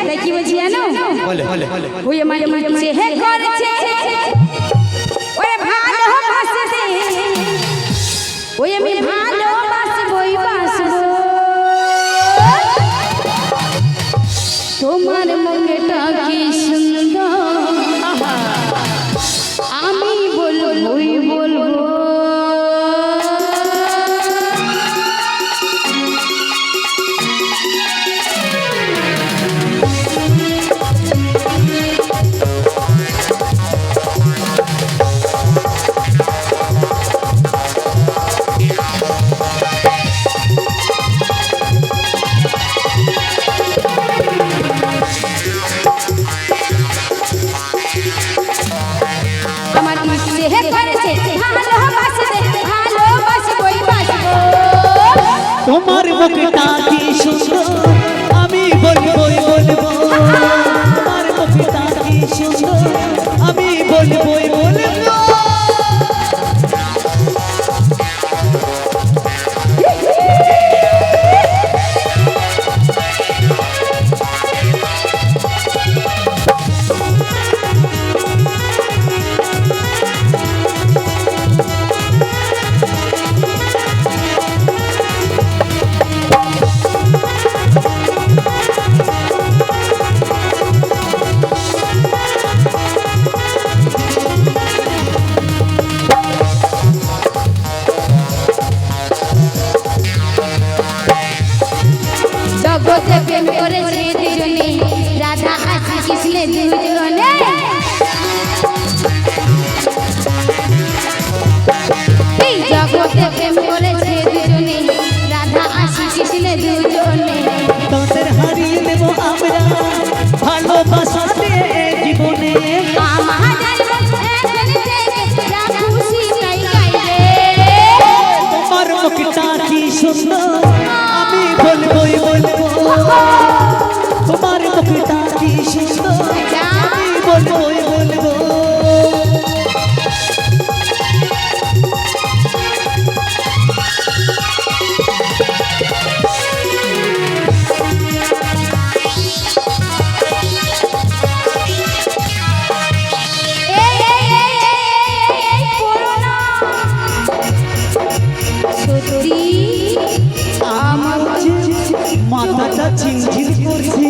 তাই কি বলছি জানো? ওই আমার চেহে করছে ওরে ভালোবাসতে, ওই আমি ভালোবাসবই বাসবো, তোমার মনটা কি সুন্দর আমি বলবই বলবো। তোমার মুখটা কি সুন্দর আমি বলবই বলবো, তোমার মুখটা কি সুন্দর আমি বলবই বলবো। জগতে প্রেম করেছে দুজনে, রাধা আর কৃষ্ণ দুজনে, এই জগতে প্রেম করেছে দুজনে, রাধা আর কৃষ্ণ দুজনে, তোদের হারিয়ে দেব আমরা ভালোবাসা দিয়ে জীবনে, তোমার মুখটা কি সুন্দর আমি বলবই বলবো, তোমার মুখটা কি সুন্দর আমি বলবই বলবো। মাথাটা ঝিমঝিম করছে,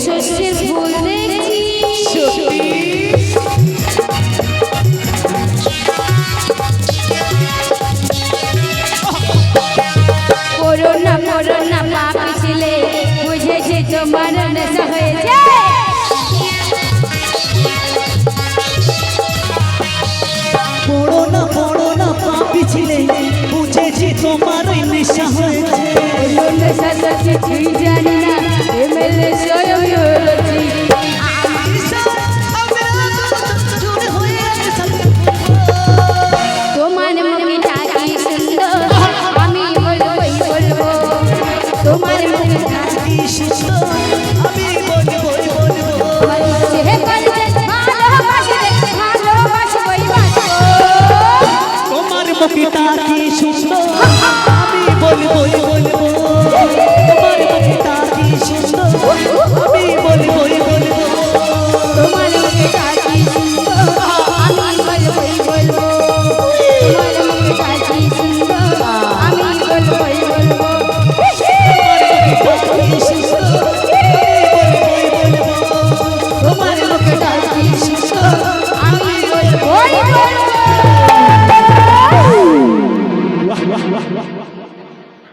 শস্যের ফুল দেখছি, করোনা করোনা পাপি ছিলে বুঝেছি তোমার নেশা হয়েছে, পড়ো না পাপি ছিলে বুঝেছি তোমার নেশা হয়েছে, নেশা সত্যি তুই জানি না এমএলএ স্বয়ং হয়েছি, তোমার মুখটা কি সুন্দর আমি বলবই বলবো, তোমার মুখটা কি সুন্দর আমি বলবই বলবো, চেহে করছে ভালোবাসতে ভালোবাসবই বাসবো, তোমার মুখটা কি সুন্দর আমি বলবই বলবো, তোমার মুখটা কি সুন্দর আমি বলবই বলবো, তোমার মুখটা কি সুন্দর আমি বলবই বলবো, তোমার মুখটা কি সুন্দর আমি বলবই বলবো, তোমার মুখটা কি সুন্দর আমি বলবই বলবো।